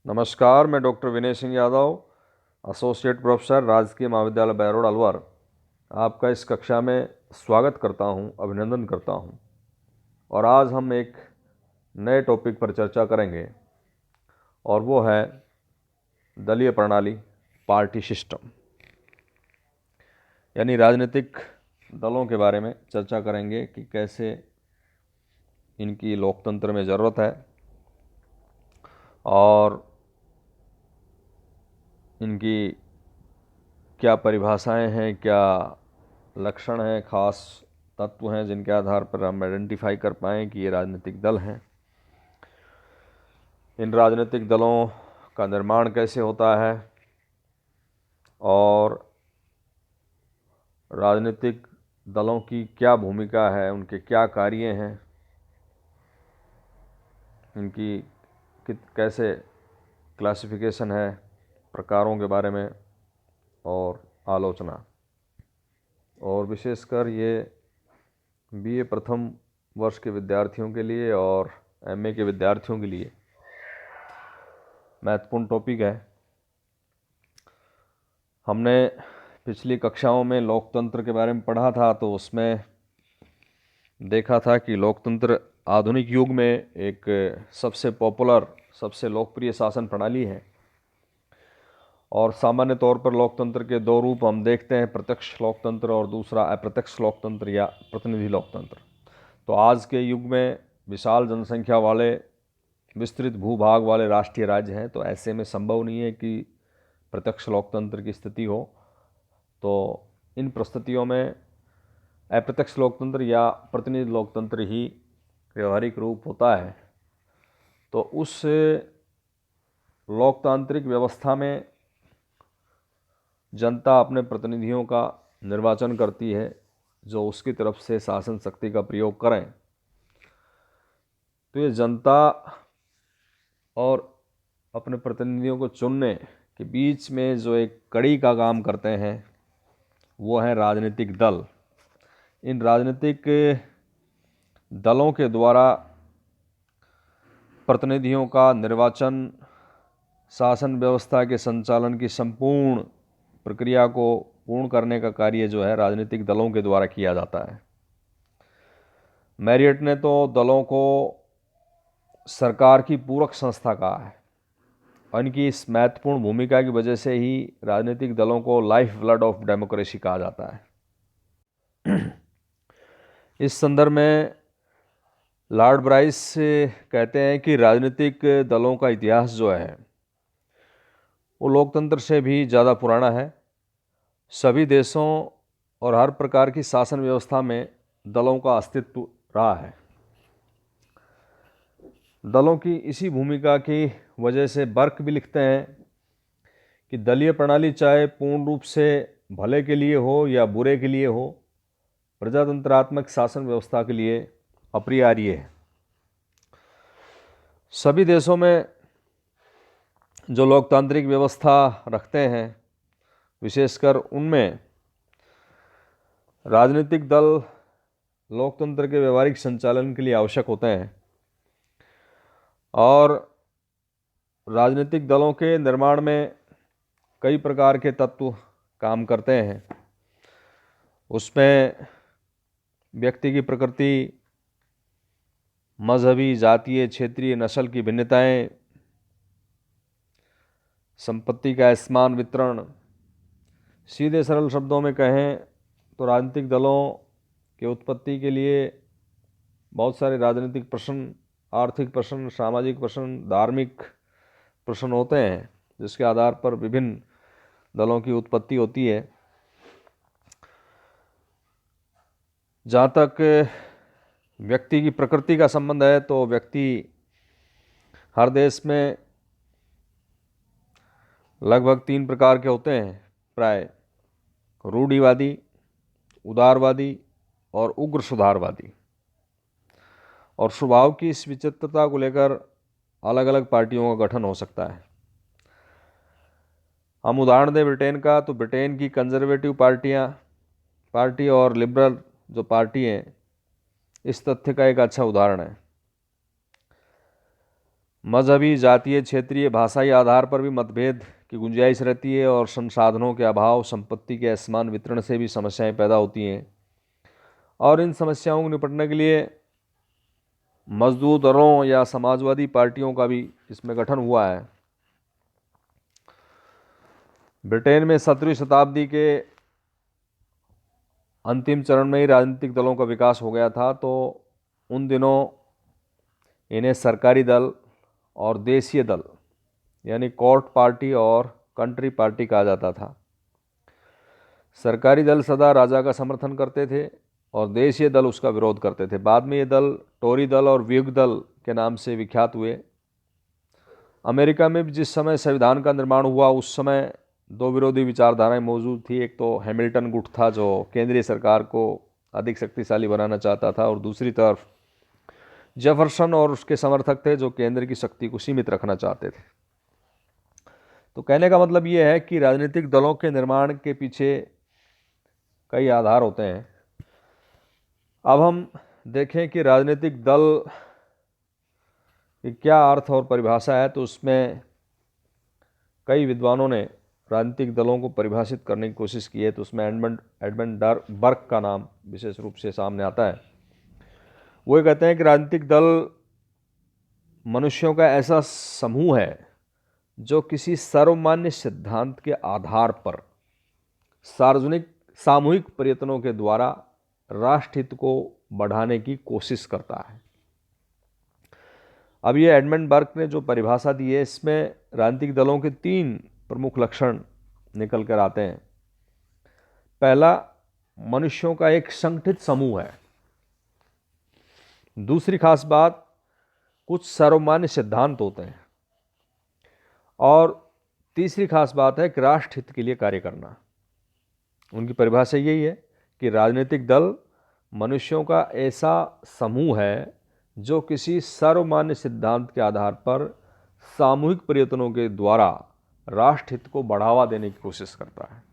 नमस्कार, मैं doctor Vinay Singh Yadav, associate professor, राजकीय महाविद्यालय बहरोड अलवर, आपका इस कक्षा में स्वागत करता हूं, अभिनंदन करता हूं। और आज हम एक नए टॉपिक पर चर्चा करेंगे और वो है दलीय प्रणाली, पार्टी सिस्टम। यानी राजनीतिक दलों के बारे में चर्चा करेंगे कि कैसे इनकी लोकतंत्र में ज़रूरत है और इनकी क्या परिभाषाएं हैं, क्या लक्षण हैं, खास तत्व हैं जिनके आधार पर हम आइडेंटिफाई कर पाएँ कि ये राजनीतिक दल हैं। इन राजनीतिक दलों का निर्माण कैसे होता है और राजनीतिक दलों की क्या भूमिका है, उनके क्या कार्य हैं, इनकी कैसे क्लासिफिकेशन है, प्रकारों के बारे में और आलोचना। और विशेषकर ये बीए प्रथम वर्ष के विद्यार्थियों के लिए और एमए के विद्यार्थियों के लिए महत्वपूर्ण टॉपिक है। हमने पिछली कक्षाओं में लोकतंत्र के बारे में पढ़ा था, तो उसमें देखा था कि लोकतंत्र आधुनिक युग में एक सबसे पॉपुलर, सबसे लोकप्रिय शासन प्रणाली है। और सामान्य तौर पर लोकतंत्र के दो रूप हम देखते हैं, प्रत्यक्ष लोकतंत्र और दूसरा अप्रत्यक्ष लोकतंत्र या प्रतिनिधि लोकतंत्र। तो आज के युग में विशाल जनसंख्या वाले, विस्तृत भूभाग वाले राष्ट्रीय राज्य हैं, तो ऐसे में संभव नहीं है कि प्रत्यक्ष लोकतंत्र की स्थिति हो। तो इन परिस्थितियों में अप्रत्यक्ष लोकतंत्र या प्रतिनिधि लोकतंत्र ही व्यवहारिक रूप होता है। तो उस लोकतांत्रिक व्यवस्था में जनता अपने प्रतिनिधियों का निर्वाचन करती है जो उसकी तरफ से शासन शक्ति का प्रयोग करें। तो ये जनता और अपने प्रतिनिधियों को चुनने के बीच में जो एक कड़ी का काम करते हैं वो है राजनीतिक दल। इन राजनीतिक दलों के द्वारा प्रतिनिधियों का निर्वाचन, शासन व्यवस्था के संचालन की संपूर्ण प्रक्रिया को पूर्ण करने का कार्य जो है राजनीतिक दलों के द्वारा किया जाता है। मैरियट ने तो दलों को सरकार की पूरक संस्था कहा है। उनकी इस महत्वपूर्ण भूमिका की वजह से ही राजनीतिक दलों को लाइफ ब्लड ऑफ डेमोक्रेसी कहा जाता है। इस संदर्भ में लॉर्ड ब्राइस कहते हैं कि राजनीतिक दलों का इतिहास जो है वो लोकतंत्र से भी ज़्यादा पुराना है। सभी देशों और हर प्रकार की शासन व्यवस्था में दलों का अस्तित्व रहा है। दलों की इसी भूमिका की वजह से बर्क भी लिखते हैं कि दलीय प्रणाली चाहे पूर्ण रूप से भले के लिए हो या बुरे के लिए हो, प्रजातंत्रात्मक शासन व्यवस्था के लिए अपरिहार्य है। सभी देशों में जो लोकतांत्रिक व्यवस्था रखते हैं, विशेषकर उनमें राजनीतिक दल लोकतंत्र के व्यवहारिक संचालन के लिए आवश्यक होते हैं और राजनीतिक दलों के निर्माण में कई प्रकार के तत्व काम करते हैं। उसमें व्यक्ति की प्रकृति, मजहबी, जातीय, क्षेत्रीय, नस्ल की भिन्नताएं, संपत्ति का असमान वितरण। सीधे सरल शब्दों में कहें तो राजनीतिक दलों के उत्पत्ति के लिए बहुत सारे राजनीतिक प्रश्न, आर्थिक प्रश्न, सामाजिक प्रश्न, धार्मिक प्रश्न होते हैं जिसके आधार पर विभिन्न दलों की उत्पत्ति होती है। जहाँ तक व्यक्ति की प्रकृति का संबंध है तो व्यक्ति हर देश में लगभग 3 प्रकार के होते हैं प्राय: रूढ़िवादी, उदारवादी और उग्र सुधारवादी। और स्वभाव की इस विचित्रता को लेकर अलग अलग पार्टियों का गठन हो सकता है। हम उदाहरण दें ब्रिटेन का, तो ब्रिटेन की कंजर्वेटिव पार्टी और लिबरल जो पार्टी हैं, इस तथ्य का एक अच्छा उदाहरण है। मजहबी, जातीय, क्षेत्रीय, भाषाई आधार पर भी मतभेद की गुंजाइश रहती है और संसाधनों के अभाव, संपत्ति के असमान वितरण से भी समस्याएं पैदा होती हैं। और इन समस्याओं को निपटने के लिए मजदूर दलों या समाजवादी पार्टियों का भी इसमें गठन हुआ है। ब्रिटेन में 17वीं शताब्दी के अंतिम चरण में ही राजनीतिक दलों का विकास हो गया था। तो उन दिनों इन्हें सरकारी दल और देशीय दल यानी कोर्ट पार्टी और कंट्री पार्टी कहा जाता था। सरकारी दल सदा राजा का समर्थन करते थे और देशीय दल उसका विरोध करते थे। बाद में ये दल टोरी दल और व्हिग दल के नाम से विख्यात हुए। अमेरिका में भी जिस समय संविधान का निर्माण हुआ उस समय दो विरोधी विचारधाराएं मौजूद थी। एक तो हैमिल्टन गुट था जो केंद्रीय सरकार को अधिक शक्तिशाली बनाना चाहता था, और दूसरी तरफ जेफरसन और उसके समर्थक थे जो केंद्र की शक्ति को सीमित रखना चाहते थे। तो कहने का मतलब ये है कि राजनीतिक दलों के निर्माण के पीछे कई आधार होते हैं। अब हम देखें कि राजनीतिक दल की क्या अर्थ और परिभाषा है। तो उसमें कई विद्वानों ने राजनीतिक दलों को परिभाषित करने की कोशिश की है। तो उसमें एडमंड बर्क का नाम विशेष रूप से सामने आता है। वो कहते हैं कि राजनीतिक दल मनुष्यों का ऐसा समूह है जो किसी सर्वमान्य सिद्धांत के आधार पर सामूहिक प्रयत्नों के द्वारा राष्ट्र हित को बढ़ाने की कोशिश करता है। अब ये एडमंड बर्क ने जो परिभाषा दी है इसमें राजनीतिक दलों के 3 प्रमुख लक्षण निकल कर आते हैं। पहला, मनुष्यों का एक संगठित समूह है। दूसरी खास बात, कुछ सर्वमान्य सिद्धांत होते हैं। और तीसरी खास बात है कि राष्ट्र हित के लिए कार्य करना। उनकी परिभाषा यही है कि राजनीतिक दल मनुष्यों का ऐसा समूह है जो किसी सर्वमान्य सिद्धांत के आधार पर सामूहिक प्रयत्नों के द्वारा राष्ट्र हित को बढ़ावा देने की कोशिश करता है।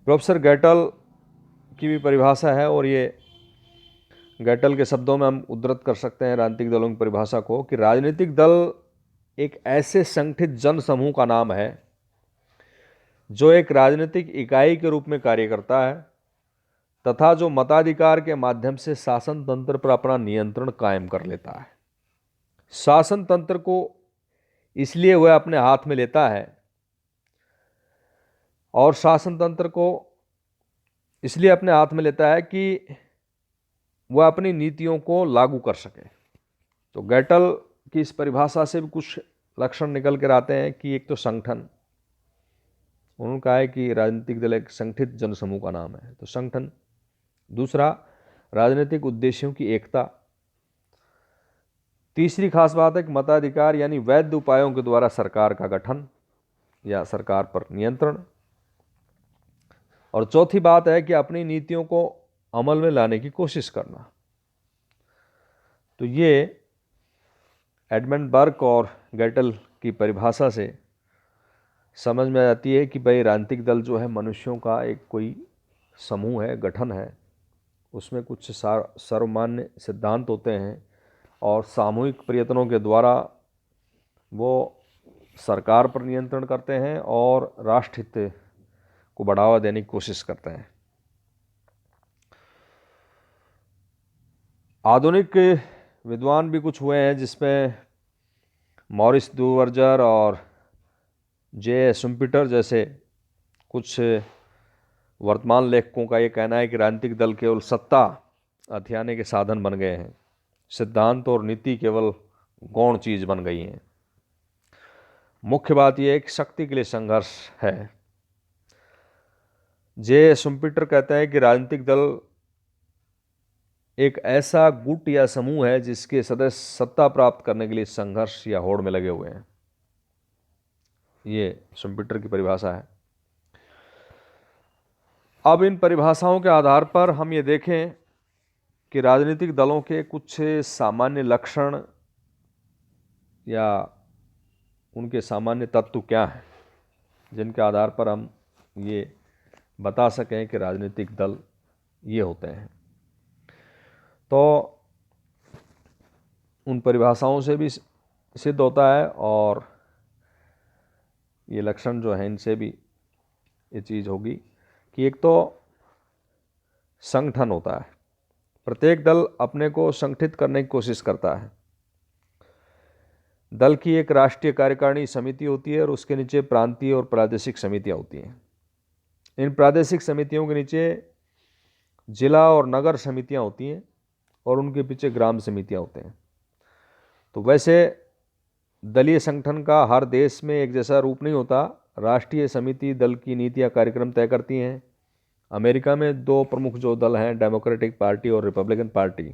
प्रोफेसर गैटल की भी परिभाषा है, और ये गैटल के शब्दों में हम उद्धृत कर सकते हैं राजनीतिक दलों की परिभाषा को कि राजनीतिक दल एक ऐसे संगठित जन समूह का नाम है जो एक राजनीतिक इकाई के रूप में कार्य करता है तथा जो मताधिकार के माध्यम से शासन तंत्र पर अपना नियंत्रण कायम कर लेता है। शासन तंत्र को इसलिए वह अपने हाथ में लेता है और शासन तंत्र को इसलिए अपने हाथ में लेता है कि वह अपनी नीतियों को लागू कर सके। तो गैटल की इस परिभाषा से भी कुछ लक्षण निकल कर आते हैं कि एक तो संगठन, उन्होंने कहा है कि राजनीतिक दल एक संगठित जनसमूह का नाम है, तो संगठन। दूसरा, राजनीतिक उद्देश्यों की एकता। तीसरी खास बात है कि मताधिकार यानी वैध उपायों के द्वारा सरकार का गठन या सरकार पर नियंत्रण। और चौथी बात है कि अपनी नीतियों को अमल में लाने की कोशिश करना। तो ये एडमंड बर्क और गैटल की परिभाषा से समझ में आ जाती है कि भाई राजनीतिक दल जो है मनुष्यों का एक कोई समूह है, गठन है। उसमें कुछ सर्वमान्य सिद्धांत होते हैं और सामूहिक प्रयत्नों के द्वारा वो सरकार पर नियंत्रण करते हैं और राष्ट्र हित को बढ़ावा देने की कोशिश करते हैं। आधुनिक विद्वान भी कुछ हुए हैं जिसमें मॉरिस डुवर्जर और जे शुम्पीटर जैसे कुछ वर्तमान लेखकों का ये कहना है कि राजनीतिक दल केवल सत्ता अथियाने के साधन बन गए हैं, सिद्धांत और नीति केवल गौण चीज बन गई हैं। मुख्य बात यह है कि शक्ति के लिए संघर्ष है। जे शुम्पीटर कहते हैं कि राजनीतिक दल एक ऐसा गुट या समूह है जिसके सदस्य सत्ता प्राप्त करने के लिए संघर्ष या होड़ में लगे हुए हैं। ये शुम्पीटर की परिभाषा है। अब इन परिभाषाओं के आधार पर हम ये देखें कि राजनीतिक दलों के कुछ सामान्य लक्षण या उनके सामान्य तत्व क्या हैं जिनके आधार पर हम ये बता सकें कि राजनीतिक दल ये होते हैं। तो उन परिभाषाओं से भी सिद्ध होता है। और ये लक्षण जो हैं इनसे भी ये चीज़ होगी कि एक तो संगठन होता है, प्रत्येक दल अपने को संगठित करने की कोशिश करता है। दल की एक राष्ट्रीय कार्यकारिणी समिति होती है और उसके नीचे प्रांतीय और प्रादेशिक समितियां होती हैं। इन प्रादेशिक समितियों के नीचे जिला और नगर समितियां होती हैं और उनके पीछे ग्राम समितियां होते हैं। तो वैसे दलीय संगठन का हर देश में एक जैसा रूप नहीं होता। राष्ट्रीय समिति दल की नीतियां कार्यक्रम तय करती हैं। अमेरिका में दो प्रमुख जो दल हैं, डेमोक्रेटिक पार्टी और रिपब्लिकन पार्टी,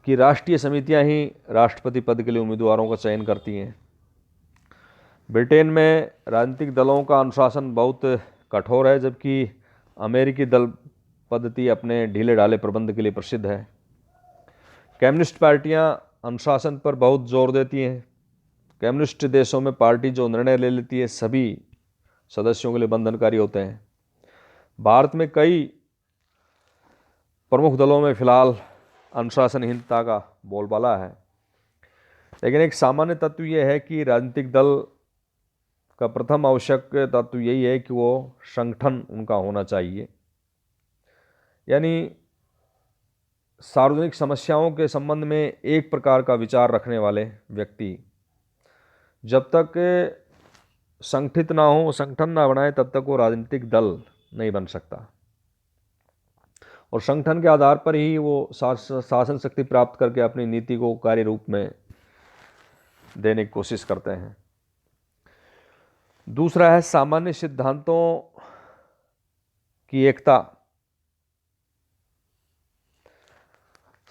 की राष्ट्रीय समितियां ही राष्ट्रपति पद के लिए उम्मीदवारों का चयन करती हैं। ब्रिटेन में राजनीतिक दलों का अनुशासन बहुत कठोर है, जबकि अमेरिकी दल पद्धति अपने ढीले ढाले प्रबंध के लिए प्रसिद्ध है। कम्युनिस्ट पार्टियां अनुशासन पर बहुत जोर देती हैं। कम्युनिस्ट देशों में पार्टी जो निर्णय ले लेती है सभी सदस्यों के लिए बंधनकारी होते हैं। भारत में कई प्रमुख दलों में फिलहाल अनुशासनहीनता का बोलबाला है, लेकिन एक सामान्य तत्व यह है कि राजनीतिक दल का प्रथम आवश्यक तत्व यही है कि वो संगठन उनका होना चाहिए। यानी सार्वजनिक समस्याओं के संबंध में एक प्रकार का विचार रखने वाले व्यक्ति जब तक संगठित ना हो, संगठन ना बनाए, तब तक वो राजनीतिक दल नहीं बन सकता। और संगठन के आधार पर ही वो शासन शक्ति प्राप्त करके अपनी नीति को कार्य रूप में देने की कोशिश करते हैं। दूसरा है सामान्य सिद्धांतों की एकता।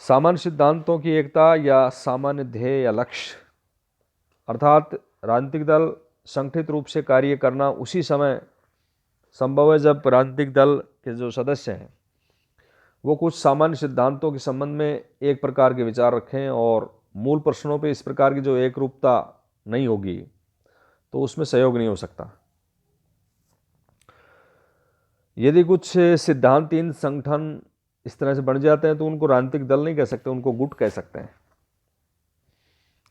सामान्य सिद्धांतों की एकता या सामान्य ध्येय या लक्ष्य, अर्थात राजनीतिक दल संगठित रूप से कार्य करना उसी समय संभव है जब राजनीतिक दल के जो सदस्य हैं वो कुछ सामान्य सिद्धांतों के संबंध में एक प्रकार के विचार रखें, और मूल प्रश्नों पे इस प्रकार की जो एक रूपता नहीं होगी तो उसमें सहयोग नहीं हो सकता। यदि कुछ सिद्धांतहीन संगठन इस तरह से बन जाते हैं तो उनको राजनीतिक दल नहीं कह सकते, उनको गुट कह सकते हैं।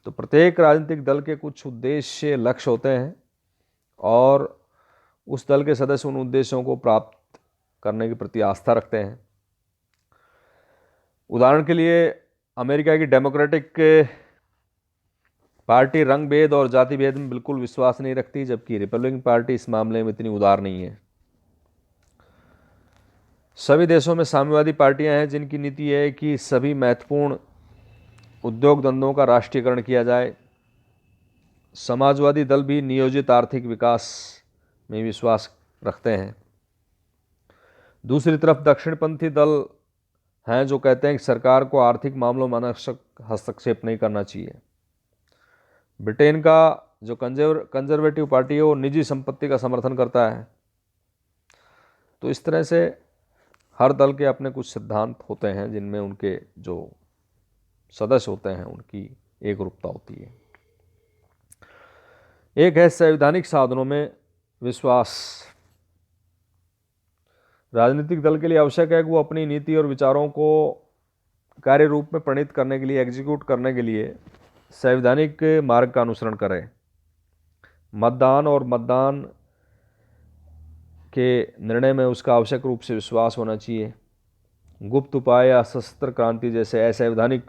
तो प्रत्येक राजनीतिक दल के कुछ उद्देश्य लक्ष्य होते हैं और उस दल के सदस्य उन उद्देश्यों को प्राप्त करने के प्रति आस्था रखते हैं। उदाहरण के लिए अमेरिका की डेमोक्रेटिक पार्टी रंग भेद और जाति भेद में बिल्कुल विश्वास नहीं रखती, जबकि रिपब्लिकन पार्टी इस मामले में इतनी उदार नहीं है। सभी देशों में साम्यवादी पार्टियां हैं जिनकी नीति है कि सभी महत्वपूर्ण उद्योग धंधों का राष्ट्रीयकरण किया जाए। समाजवादी दल भी नियोजित आर्थिक विकास में विश्वास रखते हैं। दूसरी तरफ दक्षिणपंथी दल हैं जो कहते हैं कि सरकार को आर्थिक मामलों में अनावश्यक हस्तक्षेप नहीं करना चाहिए। ब्रिटेन का जो कंजर्वेटिव पार्टी है वो निजी संपत्ति का समर्थन करता है। तो इस तरह से हर दल के अपने कुछ सिद्धांत होते हैं जिनमें उनके जो सदस्य होते हैं उनकी एक रूपता होती है। एक है संवैधानिक साधनों में विश्वास। राजनीतिक दल के लिए आवश्यक है कि वो अपनी नीति और विचारों को कार्य रूप में प्रणीत करने के लिए, एग्जीक्यूट करने के लिए संवैधानिक मार्ग का अनुसरण करें। मतदान और मतदान के निर्णय में उसका आवश्यक रूप से विश्वास होना चाहिए। गुप्त उपाय या सशस्त्र क्रांति जैसे असंवैधानिक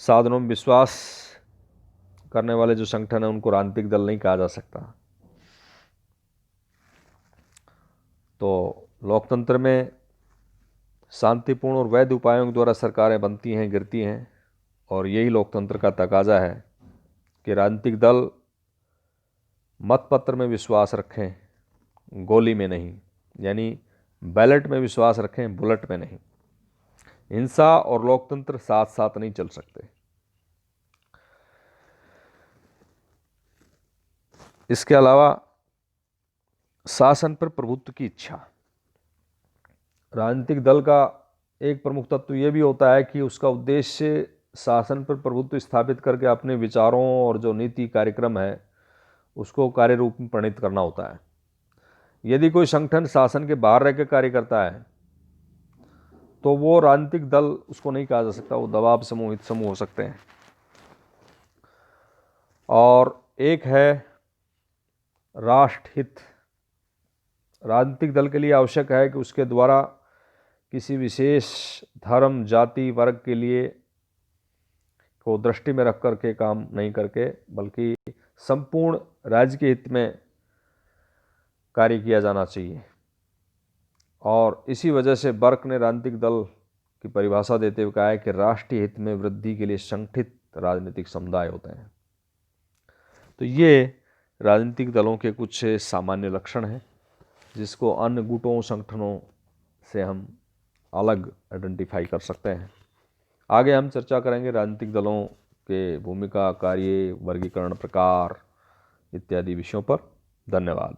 साधनों में विश्वास करने वाले जो संगठन है उनको राजनीतिक दल नहीं कहा जा सकता। तो लोकतंत्र में शांतिपूर्ण और वैध उपायों के द्वारा सरकारें बनती हैं, गिरती हैं, और यही लोकतंत्र का तकाजा है कि राजनीतिक दल मतपत्र में विश्वास रखें, गोली में नहीं, यानी बैलेट में विश्वास रखें, बुलेट में नहीं। हिंसा और लोकतंत्र साथ साथ नहीं चल सकते। इसके अलावा शासन पर प्रभुत्व की इच्छा। राजनीतिक दल का एक प्रमुख तत्व यह भी होता है कि उसका उद्देश्य शासन पर प्रभुत्व स्थापित करके अपने विचारों और जो नीति कार्यक्रम है उसको कार्य रूप में प्रणीत करना होता है। यदि कोई संगठन शासन के बाहर रहकर कार्य करता है तो वो राजनीतिक दल उसको नहीं कहा जा सकता, वो दबाव समूहित समूह हो सकते हैं। और एक है राष्ट्रहित। राजनीतिक दल के लिए आवश्यक है कि उसके द्वारा किसी विशेष धर्म, जाति, वर्ग के लिए को दृष्टि में रख करके काम नहीं करके, बल्कि संपूर्ण राज्य के हित में कार्य किया जाना चाहिए। और इसी वजह से बर्क ने राजनीतिक दल की परिभाषा देते हुए कहा है कि राष्ट्रीय हित में वृद्धि के लिए संगठित राजनीतिक समुदाय होते हैं। तो ये राजनीतिक दलों के कुछ सामान्य लक्षण हैं जिसको अन्य गुटों, संगठनों से हम अलग आइडेंटिफाई कर सकते हैं। आगे हम चर्चा करेंगे राजनीतिक दलों के भूमिका, कार्य, वर्गीकरण, प्रकार इत्यादि विषयों पर। धन्यवाद।